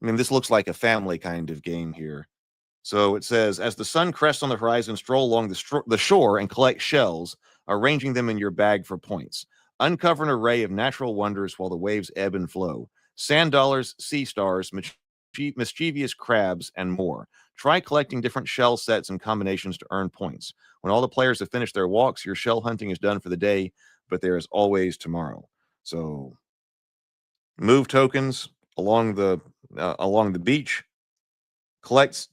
this looks like a family kind of game here. So it says, as the sun crests on the horizon, stroll along the shore and collect shells, arranging them in your bag for points. Uncover an array of natural wonders while the waves ebb and flow. Sand dollars, sea stars, mischievous crabs, and more. Try collecting different shell sets and combinations to earn points. When all the players have finished their walks, your shell hunting is done for the day, but there is always tomorrow. So move tokens along the beach, collect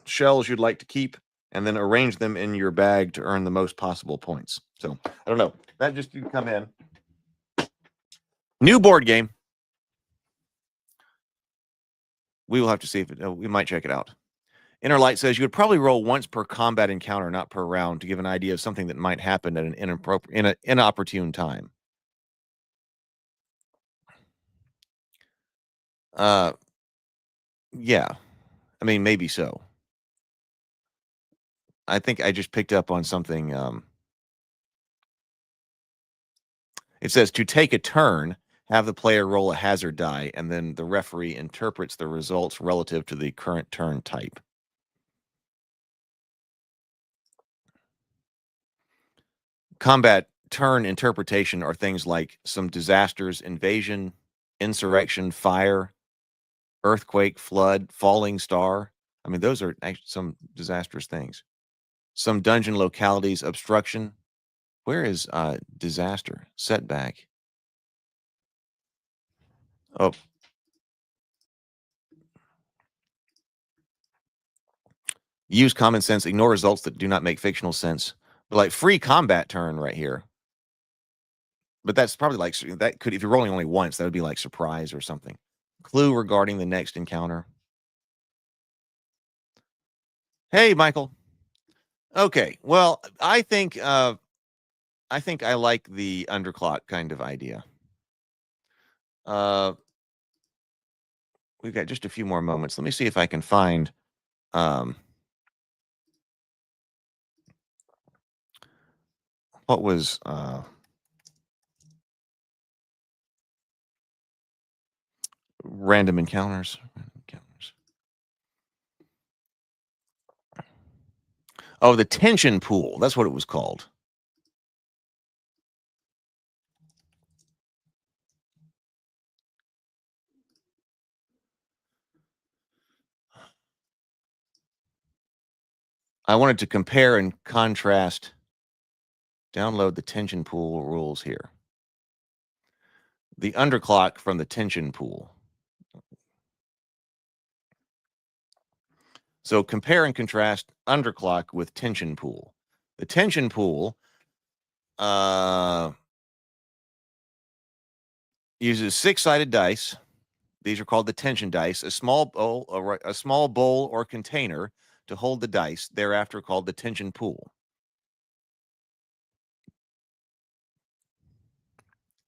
shells you'd like to keep, and then arrange them in your bag to earn the most possible points. So I don't know. That just did come in. New board game. We will have to see if we might check it out. Innerlight says you would probably roll once per combat encounter, not per round, to give an idea of something that might happen at an inopportune time. Yeah. Maybe so. I think I just picked up on something. It says to take a turn, Have the player roll a hazard die, and then the referee interprets the results relative to the current turn type. Combat turn interpretation are things like some disasters, invasion, insurrection, fire, earthquake, flood, falling star. I mean, those are actually some disastrous things. Some dungeon localities, obstruction. Where is disaster? Setback. Oh. Use common sense, ignore results that do not make fictional sense. But like free combat turn right here. But that's probably like, that could, if you're rolling only once, that would be like surprise or something. Clue regarding the next encounter. Hey, Michael. Okay, well, I think I like the underclock kind of idea. We've got just a few more moments. Let me see if I can find what was random encounters. Oh, the tension pool. That's what it was called. I wanted to compare and contrast. Download the tension pool rules here. The underclock from the tension pool. So compare and contrast underclock with tension pool. The tension pool uses 6-sided dice. These are called the tension dice. A small bowl or container to hold the dice, thereafter called the tension pool.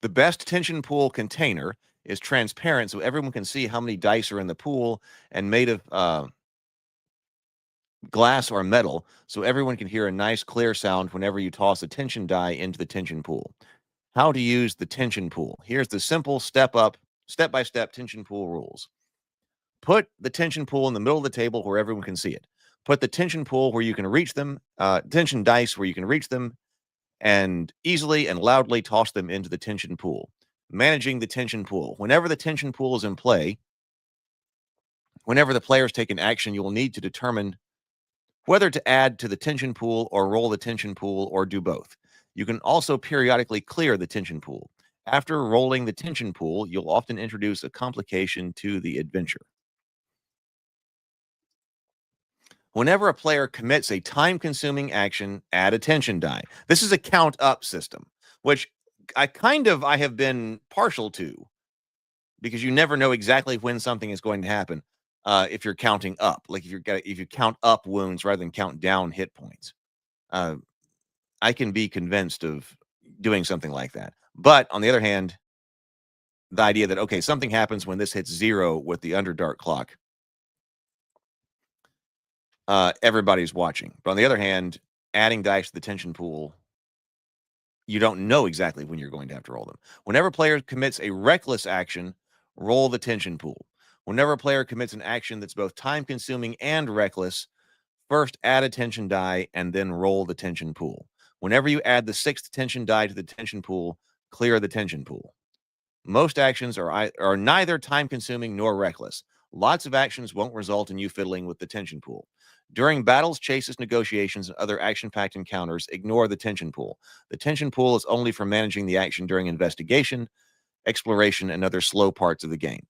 The best tension pool container is transparent, so everyone can see how many dice are in the pool, and made of glass or metal, so everyone can hear a nice clear sound whenever you toss a tension die into the tension pool. How to use the tension pool. Here's the simple step-by-step tension pool rules. Put the tension pool in the middle of the table where everyone can see it. Put the tension pool where you can reach them, tension dice where you can reach them, and easily and loudly toss them into the tension pool. Managing the tension pool. Whenever the tension pool is in play, whenever the players take an action, you will need to determine whether to add to the tension pool or roll the tension pool or do both. You can also periodically clear the tension pool. After rolling the tension pool, you'll often introduce a complication to the adventure. Whenever a player commits a time-consuming action, add a tension die. This is a count-up system, which I have been partial to, because you never know exactly when something is going to happen. If you're counting up, like if you count up wounds rather than count down hit points, I can be convinced of doing something like that. But on the other hand, the idea that, okay, something happens when this hits 0 with the Underdark clock, everybody's watching. But on the other hand, adding dice to the tension pool, you don't know exactly when you're going to have to roll them. Whenever a player commits a reckless action, roll the tension pool. Whenever a player commits an action that's both time-consuming and reckless, first add a tension die and then roll the tension pool. Whenever you add the 6th tension die to the tension pool, clear the tension pool. Most actions are neither time-consuming nor reckless. Lots of actions won't result in you fiddling with the tension pool. During battles, chases, negotiations, and other action-packed encounters, ignore the tension pool. The tension pool is only for managing the action during investigation, exploration, and other slow parts of the game.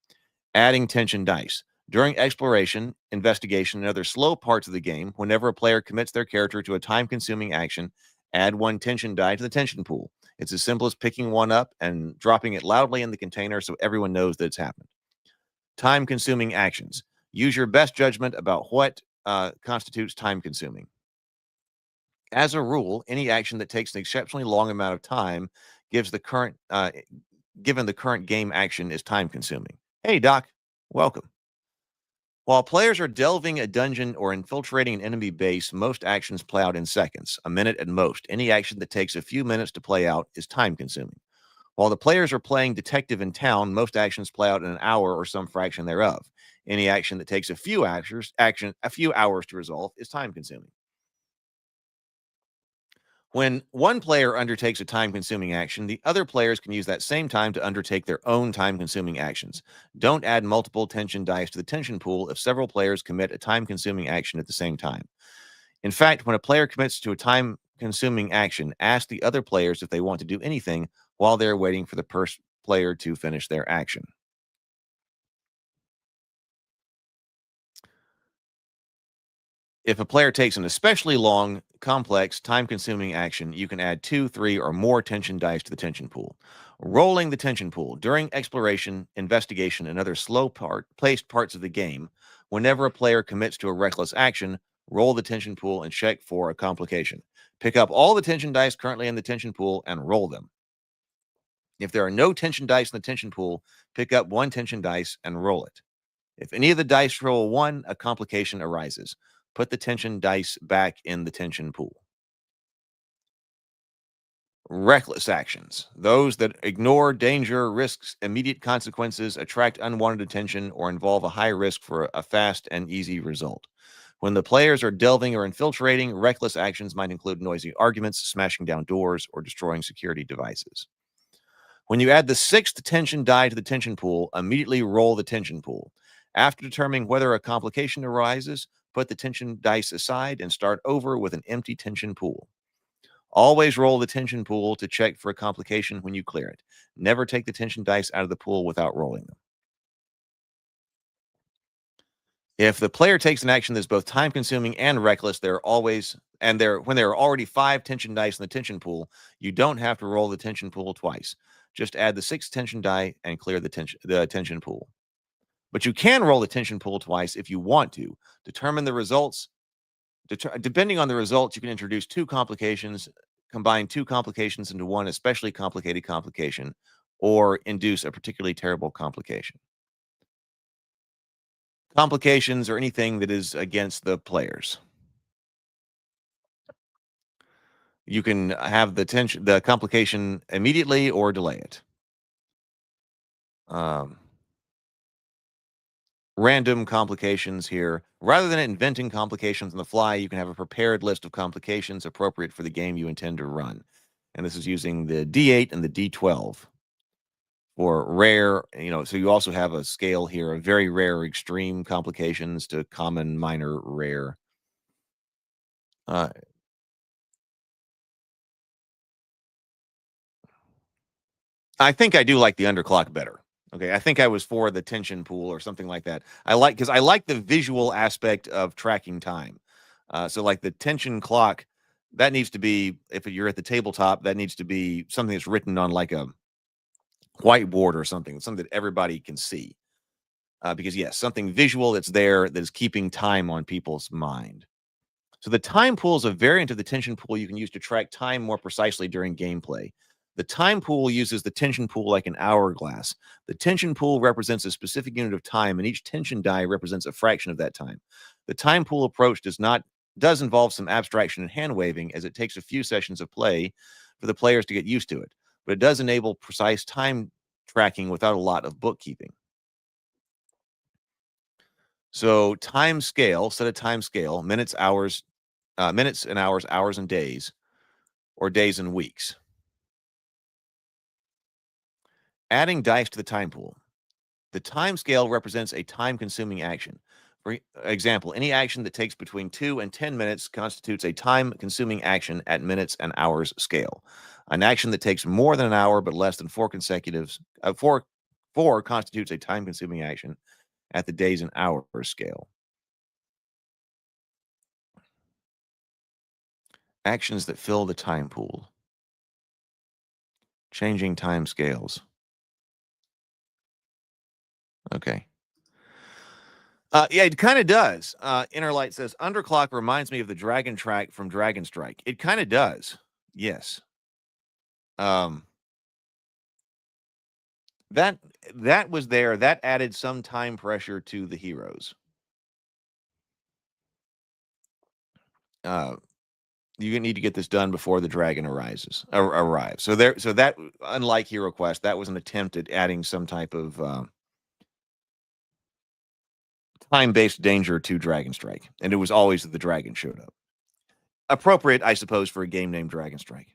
Adding tension dice. During exploration, investigation, and other slow parts of the game, whenever a player commits their character to a time-consuming action, add 1 tension die to the tension pool. It's as simple as picking one up and dropping it loudly in the container so everyone knows that it's happened. Time-consuming actions. Use your best judgment about what constitutes time-consuming. As a rule, any action that takes an exceptionally long amount of time given the current game action is time-consuming. Hey, Doc, welcome. While players are delving a dungeon or infiltrating an enemy base, most actions play out in seconds, a minute at most. Any action that takes a few minutes to play out is time-consuming. While the players are playing detective in town, most actions play out in an hour or some fraction thereof. Any action that takes a few hours to resolve is time consuming. When one player undertakes a time-consuming action, the other players can use that same time to undertake their own time-consuming actions. Don't add multiple tension dice to the tension pool if several players commit a time-consuming action at the same time. In fact, when a player commits to a time-consuming action, ask the other players if they want to do anything while they're waiting for the first player to finish their action. If a player takes an especially long, complex, time-consuming action, you can add 2, 3, or more tension dice to the tension pool. Rolling the tension pool during exploration, investigation, and other placed parts of the game, whenever a player commits to a reckless action, roll the tension pool and check for a complication. Pick up all the tension dice currently in the tension pool and roll them. If there are no tension dice in the tension pool, pick up one tension dice and roll it. If any of the dice roll 1, a complication arises. Put the tension dice back in the tension pool. Reckless actions. Those that ignore danger, risks, immediate consequences, attract unwanted attention, or involve a high risk for a fast and easy result. When the players are delving or infiltrating, reckless actions might include noisy arguments, smashing down doors, or destroying security devices. When you add the 6th tension die to the tension pool, immediately roll the tension pool. After determining whether a complication arises, put the tension dice aside and start over with an empty tension pool. Always roll the tension pool to check for a complication when you clear it. Never take the tension dice out of the pool without rolling them. If the player takes an action that's both time-consuming and reckless, when there are already 5 tension dice in the tension pool, you don't have to roll the tension pool twice. Just add the 6th tension die and clear the tension pool. But you can roll the tension pool twice if you want to. Depending on the results, you can introduce 2 complications, combine 2 complications into one especially complicated complication, or induce a particularly terrible complication. Complications are anything that is against the players. You can have the complication immediately or delay it. Random complications here. Rather than inventing complications on the fly, you can have a prepared list of complications appropriate for the game you intend to run. And this is using the D8 and the D12 for rare, so you also have a scale here of very rare extreme complications to common, minor, rare. I think I do like the underclock better. Okay, I think I was for the tension pool or something like that. Because I like the visual aspect of tracking time. So like the tension clock, that needs to be, if you're at the tabletop, that needs to be something that's written on like a whiteboard or something that everybody can see. Because yes, something visual that's there that is keeping time on people's mind. So the time pool is a variant of the tension pool you can use to track time more precisely during gameplay. The time pool uses the tension pool like an hourglass. The tension pool represents a specific unit of time, and each tension die represents a fraction of that time. The time pool approach does involve some abstraction and hand waving, as it takes a few sessions of play for the players to get used to it, but it does enable precise time tracking without a lot of bookkeeping. So time scale, set a time scale, minutes and hours, hours and days, or days and weeks. Adding dice to the time pool. The time scale represents a time-consuming action. For example, any action that takes between 2 and 10 minutes constitutes a time-consuming action at minutes and hours scale. An action that takes more than an hour but less than 4 constitutes a time-consuming action at the days and hours scale. Actions that fill the time pool. Changing time scales. Okay. Yeah, it kind of does. Innerlight says, Underclock reminds me of the Dragon track from Dragon Strike. It kind of does. Yes. That was there. That added some time pressure to the heroes. You need to get this done before the dragon arrives. So that, unlike Hero Quest, that was an attempt at adding some type of time-based danger to Dragon Strike, and it was always that the dragon showed up. Appropriate, I suppose, for a game named Dragon Strike.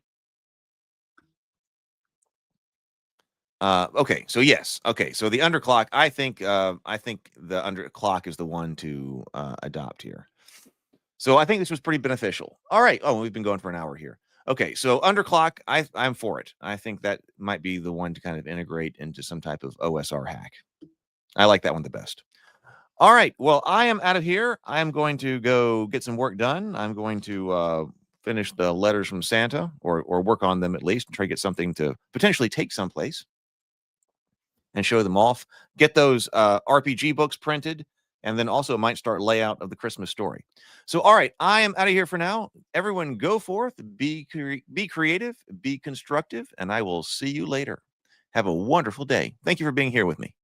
Okay, so yes. Okay, so the Underclock, I think the Underclock is the one to adopt here. So I think this was pretty beneficial. All right. Oh, we've been going for an hour here. Okay, so Underclock, I'm for it. I think that might be the one to kind of integrate into some type of OSR hack. I like that one the best. All right. Well, I am out of here. I'm going to go get some work done. I'm going to finish the letters from Santa, or work on them at least, and try to get something to potentially take someplace and show them off. Get those RPG books printed, and then also might start layout of the Christmas story. So, all right, I am out of here for now. Everyone go forth, be creative, be constructive, and I will see you later. Have a wonderful day. Thank you for being here with me.